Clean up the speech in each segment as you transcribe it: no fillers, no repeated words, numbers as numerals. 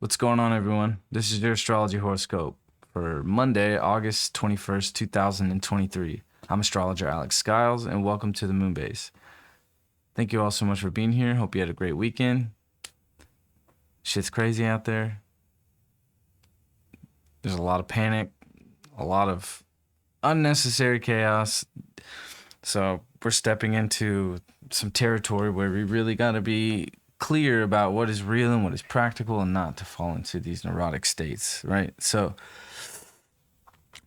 What's going on, everyone? This is your Astrology Horoscope for Monday, August 21st, 2023. I'm astrologer Alex Skiles, and welcome to the Moon Base. Thank you all so much for being here. Hope you had a great weekend. Shit's crazy out there. There's a lot of panic, a lot of unnecessary chaos. So we're stepping into some territory where we really got to be clear about what is real and what is practical, and not to fall into these neurotic states, right? So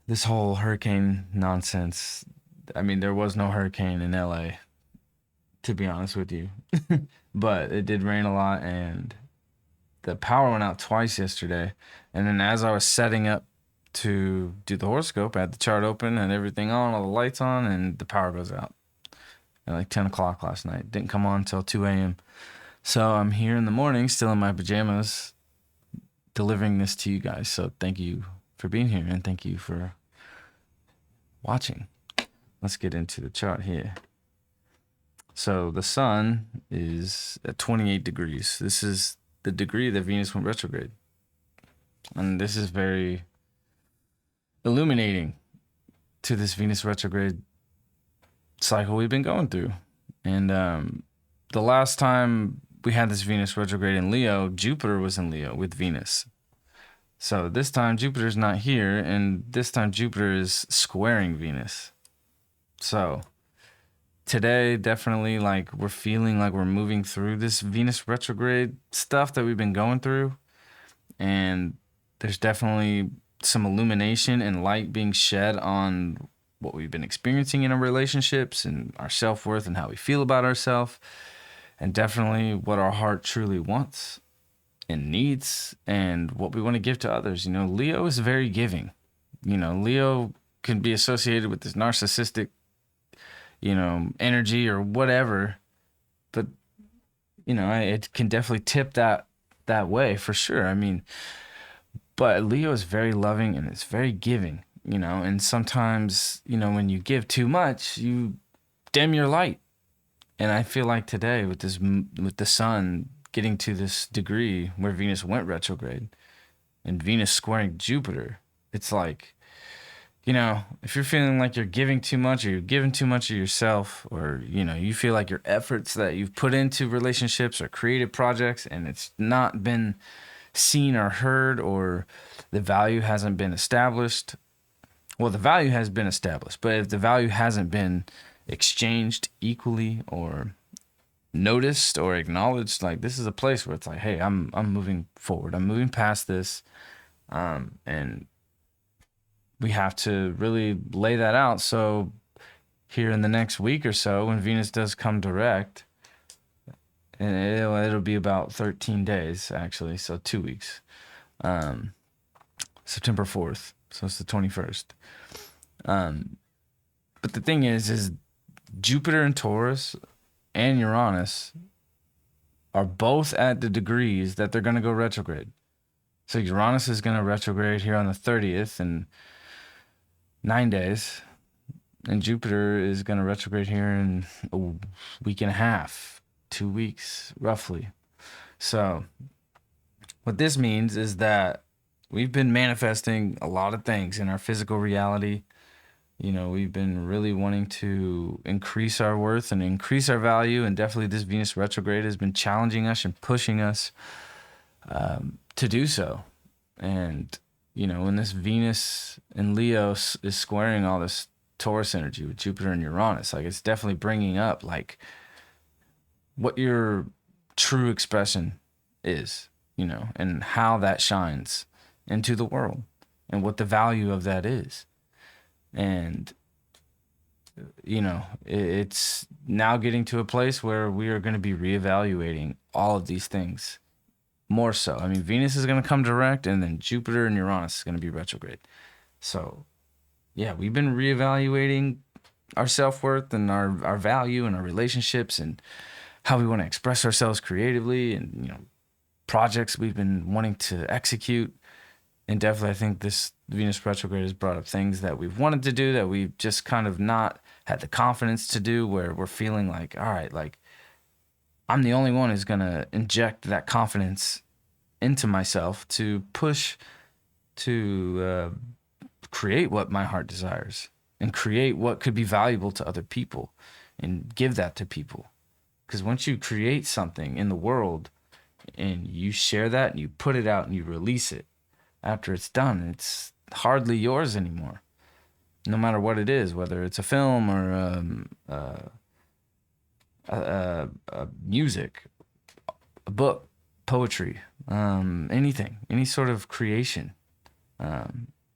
this whole hurricane nonsense, I mean, there was no hurricane in LA, to be honest with you. But it did rain a lot, and the power went out twice yesterday. And then as I was setting up to do the horoscope, I had the chart open and everything on, all the lights on, and the power goes out at like 10 o'clock last night. Didn't come on until 2 a.m. So I'm here in the morning, still in my pajamas, delivering this to you guys. So thank you for being here, and thank you for watching. Let's get into the chart here. So the sun is at 28 degrees. This is the degree that Venus went retrograde. And this is very illuminating to this Venus retrograde cycle we've been going through. And the last time we had this Venus retrograde in Leo, Jupiter was in Leo with Venus. So this time Jupiter's not here, and this time Jupiter is squaring Venus. So today, definitely, like, we're feeling like we're moving through this Venus retrograde stuff that we've been going through. And there's definitely some illumination and light being shed on what we've been experiencing in our relationships and our self-worth and how we feel about ourselves. And definitely what our heart truly wants and needs, and what we want to give to others. You know, Leo is very giving. You know, Leo can be associated with this narcissistic, energy or whatever. But, it can definitely tip that way for sure. I mean, but Leo is very loving and it's very giving, and sometimes, when you give too much, you dim your light. And I feel like today with the sun getting to this degree where Venus went retrograde and Venus squaring Jupiter, it's like, if you're feeling like you're giving too much, or you're giving too much of yourself, or, you feel like your efforts that you've put into relationships or creative projects and it's not been seen or heard, or the value hasn't been established. Well, the value has been established, but if the value hasn't been exchanged equally or noticed or acknowledged, like, this is a place where it's like, hey, I'm moving forward. I'm moving past this. And we have to really lay that out. So here in the next week or so, when Venus does come direct, and it'll be about 13 days, actually, so 2 weeks. September 4th, so it's the 21st. But the thing is Jupiter in Taurus and Uranus are both at the degrees that they're going to go retrograde. So Uranus is going to retrograde here on the 30th in 9 days. And Jupiter is going to retrograde here in a week and a half, 2 weeks, roughly. So what this means is that we've been manifesting a lot of things in our physical reality. We've been really wanting to increase our worth and increase our value. And definitely this Venus retrograde has been challenging us and pushing us to do so. And, when this Venus in Leo is squaring all this Taurus energy with Jupiter and Uranus, like, it's definitely bringing up, like, what your true expression is, and how that shines into the world and what the value of that is. And, it's now getting to a place where we are going to be reevaluating all of these things more so. I mean, Venus is going to come direct, and then Jupiter and Uranus is going to be retrograde. So, yeah, we've been reevaluating our self-worth and our value and our relationships and how we want to express ourselves creatively, and, projects we've been wanting to execute. And definitely, I think this Venus retrograde has brought up things that we've wanted to do that we've just kind of not had the confidence to do, where we're feeling like, all right, like, I'm the only one who's going to inject that confidence into myself to push to create what my heart desires and create what could be valuable to other people and give that to people. Because once you create something in the world and you share that and you put it out and you release it, after it's done, it's hardly yours anymore. No matter what it is, whether it's a film or music, a book, poetry, anything, any sort of creation.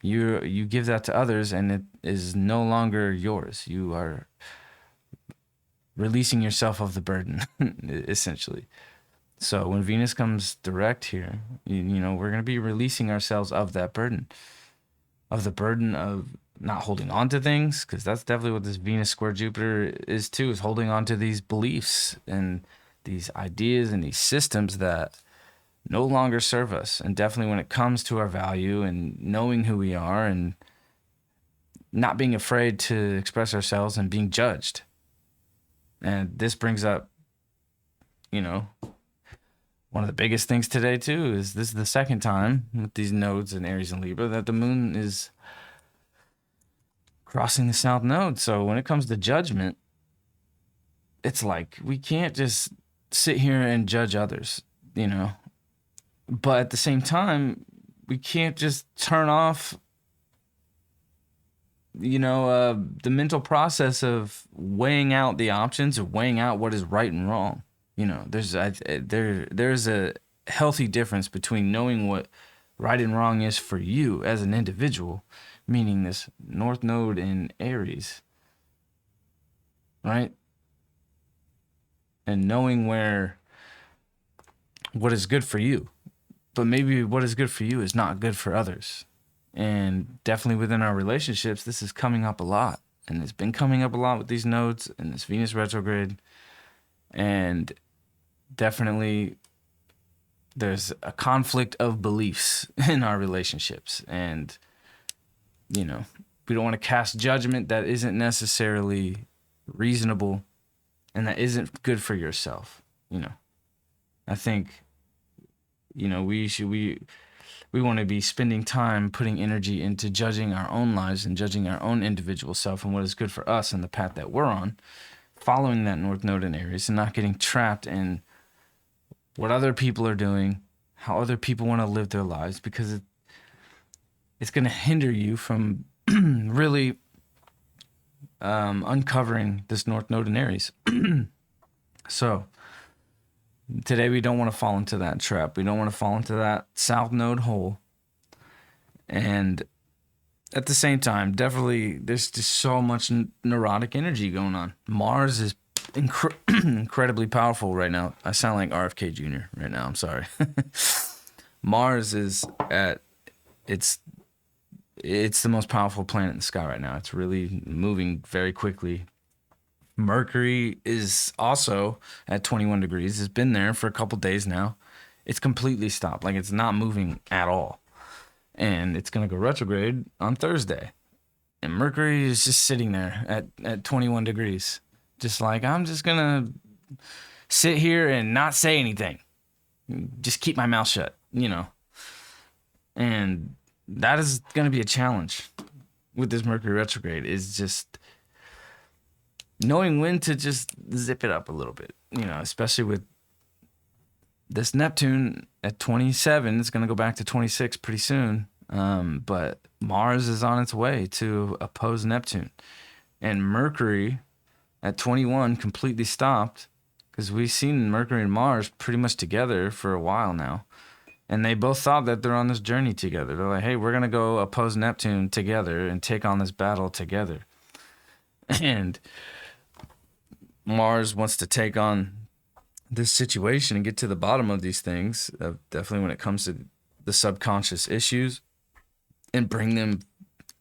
You give that to others, and it is no longer yours. You are releasing yourself of the burden, essentially. So when Venus comes direct here, you know, we're going to be releasing ourselves of that burden, of the burden of not holding on to things, because that's definitely what this Venus square Jupiter is too, is holding on to these beliefs and these ideas and these systems that no longer serve us. And definitely when it comes to our value and knowing who we are and not being afraid to express ourselves and being judged. And this brings up, you know, one of the biggest things today too is this is the second time with these nodes in Aries and Libra that the moon is crossing the south node. So when it comes to judgment, it's like we can't just sit here and judge others, you know. But at the same time, we can't just turn off, you know, the mental process of weighing out the options, of weighing out what is right and wrong. You know, there's a healthy difference between knowing what right and wrong is for you as an individual, meaning this North Node in Aries, right? And knowing what is good for you. But maybe what is good for you is not good for others. And definitely within our relationships, this is coming up a lot. And it's been coming up a lot with these nodes and this Venus retrograde. And definitely there's a conflict of beliefs in our relationships. And, you know, we don't want to cast judgment that isn't necessarily reasonable and that isn't good for yourself. You know, I think, you know, we want to be spending time putting energy into judging our own lives and judging our own individual self and what is good for us and the path that we're on, following that North Node in Aries and not getting trapped in what other people are doing, how other people want to live their lives, because it's going to hinder you from really uncovering this North Node in Aries. So today we don't want to fall into that trap. We don't want to fall into that South Node hole. And at the same time, definitely there's just so much neurotic energy going on. Mars is incredibly powerful right now. I sound like RFK Jr. right now. I'm sorry. Mars is at it's the most powerful planet in the sky right now. It's really moving very quickly. Mercury is also at 21 degrees. It's been there for a couple days now. It's completely stopped. Like, it's not moving at all. And it's going to go retrograde on Thursday. And Mercury is just sitting there at 21 degrees. Just like, I'm just going to sit here and not say anything. Just keep my mouth shut, you know. And that is going to be a challenge with this Mercury retrograde, is just knowing when to just zip it up a little bit, you know, especially with this Neptune at 27. It's going to go back to 26 pretty soon. But Mars is on its way to oppose Neptune. And Mercury at 21 completely stopped, because we've seen Mercury and Mars pretty much together for a while now. And they both thought that they're on this journey together. They're like, hey, we're going to go oppose Neptune together and take on this battle together. And Mars wants to take on this situation and get to the bottom of these things, definitely when it comes to the subconscious issues, and bring them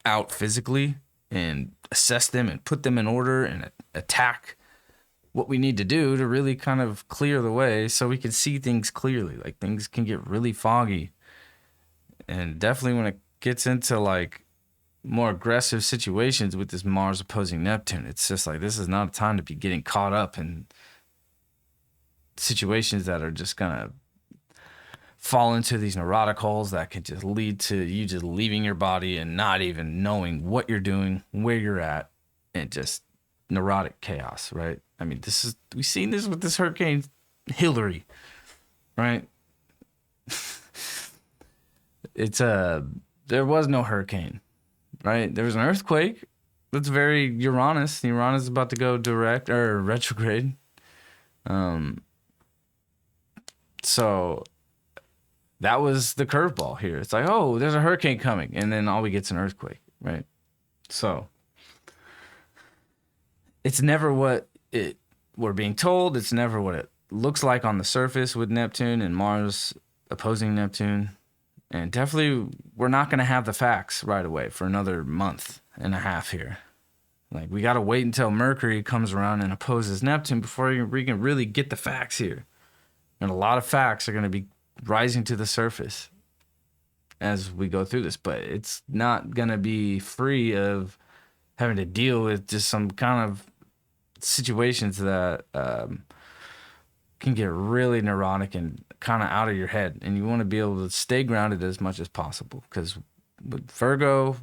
out physically and assess them and put them in order and attack what we need to do to really kind of clear the way so we can see things clearly. Like, things can get really foggy. And definitely when it gets into like more aggressive situations with this Mars opposing Neptune, it's just like, this is not a time to be getting caught up in situations that are just gonna fall into these neurotic holes that can just lead to you just leaving your body and not even knowing what you're doing, where you're at, and just neurotic chaos, right? I mean, we've seen this with this Hurricane Hillary, right? There was no hurricane, right? There was an earthquake. That's very Uranus. Uranus is about to go direct or retrograde. So that was the curveball here. It's like, oh, there's a hurricane coming, and then all we get's an earthquake, right? So it's never what we're being told. It's never what it looks like on the surface with Neptune and Mars opposing Neptune. And definitely, we're not going to have the facts right away for another month and a half here. Like, we got to wait until Mercury comes around and opposes Neptune before we can really get the facts here. And a lot of facts are going to be rising to the surface as we go through this. But it's not going to be free of having to deal with just some kind of situations that can get really neurotic and kind of out of your head. And you want to be able to stay grounded as much as possible. Because with Virgo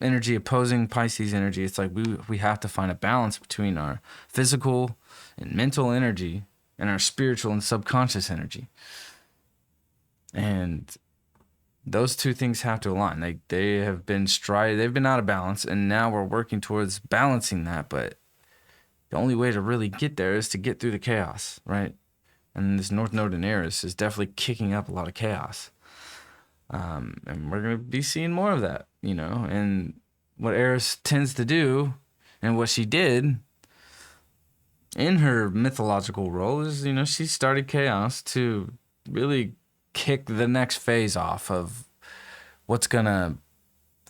energy opposing Pisces energy, it's like we have to find a balance between our physical and mental energy and our spiritual and subconscious energy. And those two things have to align. They have been they've been out of balance, and now we're working towards balancing that. But the only way to really get there is to get through the chaos, right? And this North Node in Aries is definitely kicking up a lot of chaos. And we're going to be seeing more of that, and what Eris tends to do and what she did in her mythological role is, she started chaos to really kick the next phase off of what's going to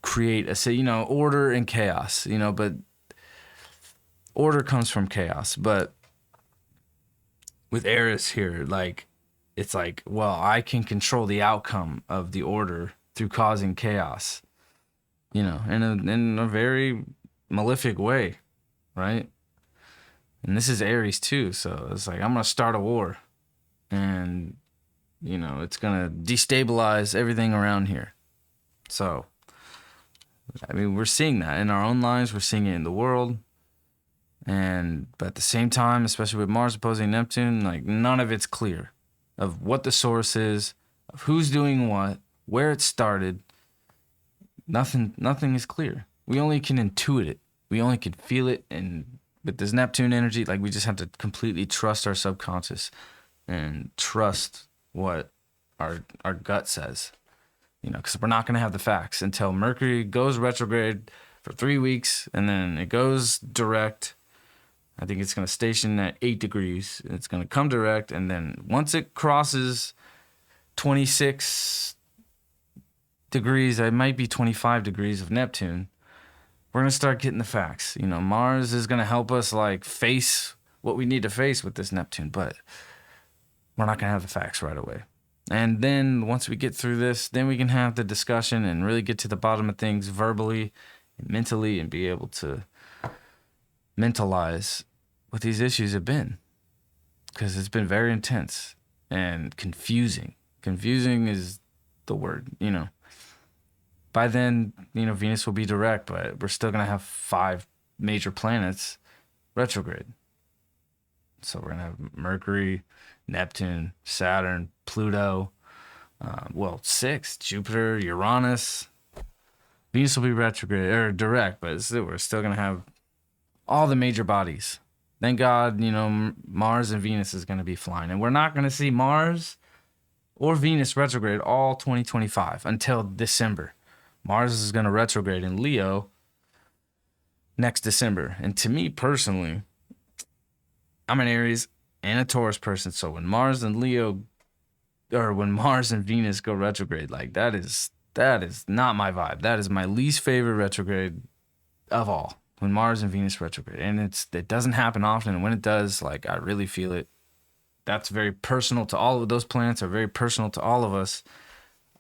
create order and chaos, but order comes from chaos. But with Eris here, it's like, well, I can control the outcome of the order through causing chaos, in a very malefic way, right? And this is Aries too, so it's like, I'm going to start a war, and, it's going to destabilize everything around here. So, I mean, we're seeing that in our own lives, we're seeing it in the world, but at the same time, especially with Mars opposing Neptune, none of it's clear of what the source is, of who's doing what, where it started. Nothing is clear. We only can intuit it. We only can feel it. And with this Neptune energy, we just have to completely trust our subconscious and trust what our gut says. Because we're not going to have the facts until Mercury goes retrograde for 3 weeks, and then it goes direct. I think it's going to station at 8 degrees. It's going to come direct, and then once it crosses 26 degrees, it might be 25 degrees of Neptune, we're going to start getting the facts. Mars is going to help us face what we need to face with this Neptune, but we're not going to have the facts right away. And then once we get through this, then we can have the discussion and really get to the bottom of things verbally and mentally, and be able to mentalize what these issues have been, because it's been very intense and confusing. Confusing is the word, By then, Venus will be direct, but we're still going to have 5 major planets retrograde. So we're going to have Mercury, Neptune, Saturn, Pluto, 6, Jupiter, Uranus. Venus will be retrograde or direct, but we're still going to have all the major bodies. Thank God, Mars and Venus is going to be flying. And we're not going to see Mars or Venus retrograde all 2025 until December. Mars is going to retrograde in Leo next December. And to me personally, I'm an Aries and a Taurus person. So when Mars and Venus go retrograde, that is not my vibe. That is my least favorite retrograde of all. When Mars and Venus retrograde, and it doesn't happen often, and when it does, I really feel it. That's very personal to all of those planets, are very personal to all of us.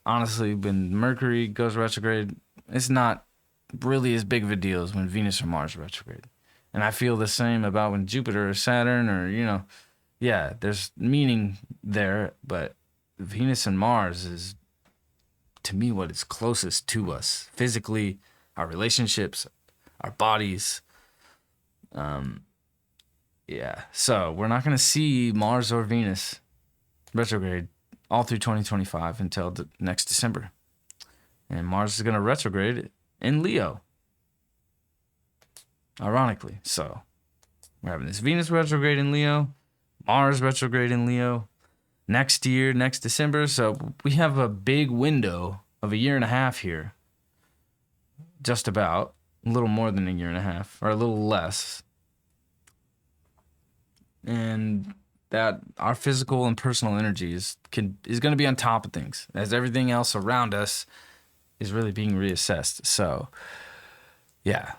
Honestly, when Mercury goes retrograde, it's not really as big of a deal as when Venus or Mars retrograde. And I feel the same about when Jupiter or Saturn or, there's meaning there, but Venus and Mars is, to me, what is closest to us physically, our relationships, our bodies. Yeah. So we're not going to see Mars or Venus retrograde all through 2025 until next December. And Mars is going to retrograde in Leo, ironically. So we're having this Venus retrograde in Leo, Mars retrograde in Leo next year, next December. So we have a big window of a year and a half here, just about, a little more than a year and a half, or a little less. And that our physical and personal energy is going to be on top of things, as everything else around us is really being reassessed. So, yeah,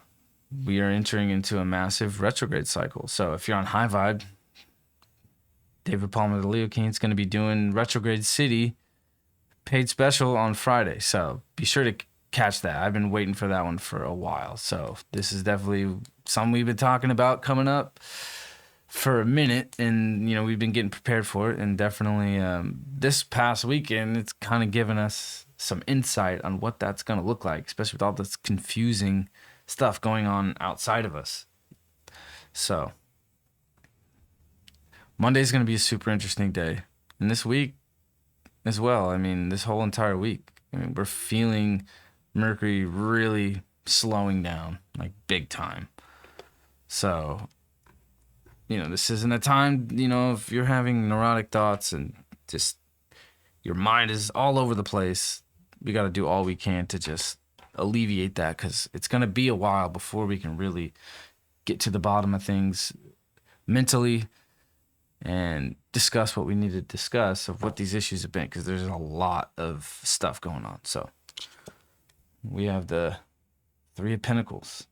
we are entering into a massive retrograde cycle. So if you're on High Vibe, David Palmer, the Leo King, is going to be doing Retrograde City paid special on Friday. So be sure to catch that. I've been waiting for that one for a while. So this is definitely something we've been talking about coming up for a minute, and we've been getting prepared for it. And definitely this past weekend, it's kind of given us some insight on what that's going to look like, especially with all this confusing stuff going on outside of us. So Monday's going to be a super interesting day. And this week as well, this whole entire week, we're feeling Mercury really slowing down, like big time. So, this isn't a time, if you're having neurotic thoughts and just your mind is all over the place, we got to do all we can to just alleviate that, because it's going to be a while before we can really get to the bottom of things mentally and discuss what we need to discuss of what these issues have been, because there's a lot of stuff going on. So we have the Three of Pentacles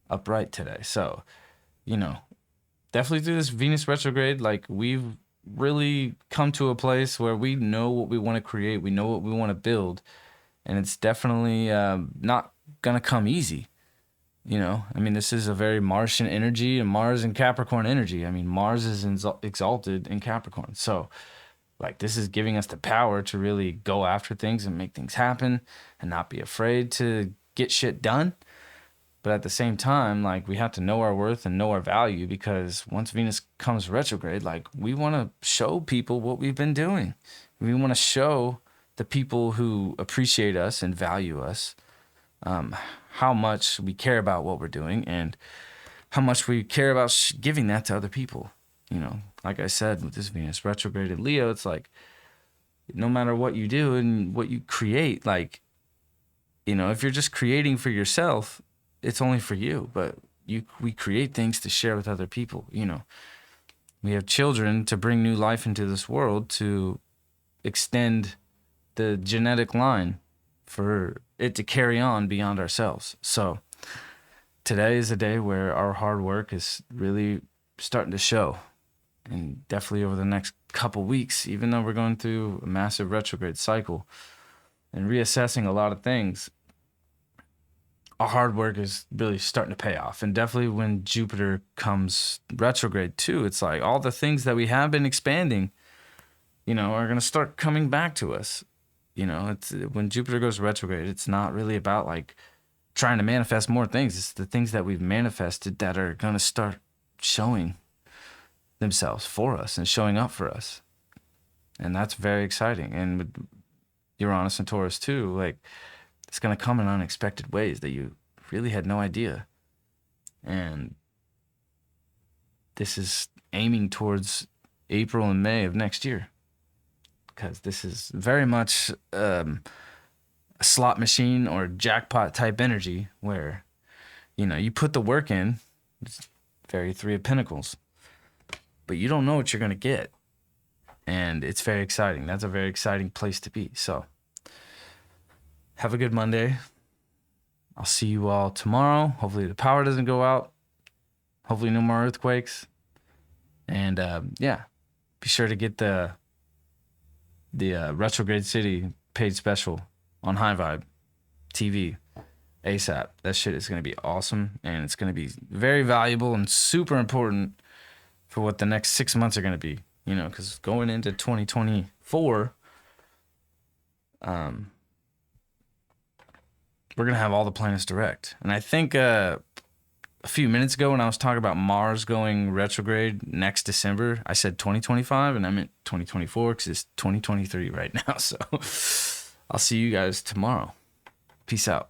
upright today. So, definitely through this Venus retrograde, like, we've really come to a place where we know what we want to create. We know what we want to build. And it's definitely not going to come easy. This is a very Martian energy, and Mars and Capricorn energy. Mars is exalted in Capricorn. So, this is giving us the power to really go after things and make things happen and not be afraid to get shit done. But at the same time, we have to know our worth and know our value, because once Venus comes retrograde, we want to show people what we've been doing. We want to show the people who appreciate us and value us how much we care about what we're doing, and how much we care about giving that to other people. Like I said, with this Venus retrograde in Leo, it's no matter what you do and what you create, if you're just creating for yourself, it's only for you. But we create things to share with other people. We have children to bring new life into this world, to extend the genetic line for it to carry on beyond ourselves. So today is a day where our hard work is really starting to show. And definitely over the next couple weeks, even though we're going through a massive retrograde cycle and reassessing a lot of things, our hard work is really starting to pay off. And definitely when Jupiter comes retrograde too, it's all the things that we have been expanding, are going to start coming back to us. It's when Jupiter goes retrograde, it's not really about trying to manifest more things. It's the things that we've manifested that are going to start showing themselves for us and showing up for us. And that's very exciting. And with Uranus and Taurus too, it's going to come in unexpected ways that you really had no idea. And this is aiming towards April and May of next year, because this is very much a slot machine or jackpot type energy where, you put the work in. It's very Three of Pentacles, but you don't know what you're going to get. And it's very exciting. That's a very exciting place to be. So have a good Monday. I'll see you all tomorrow. Hopefully the power doesn't go out. Hopefully no more earthquakes. And be sure to get the Retrograde City paid special on High Vibe TV ASAP. That shit is going to be awesome, and it's going to be very valuable and super important for what the next 6 months are going to be. Because going into 2024, we're going to have all the planets direct. And I think a few minutes ago when I was talking about Mars going retrograde next December, I said 2025 and I meant 2024 because it's 2023 right now. So I'll see you guys tomorrow. Peace out.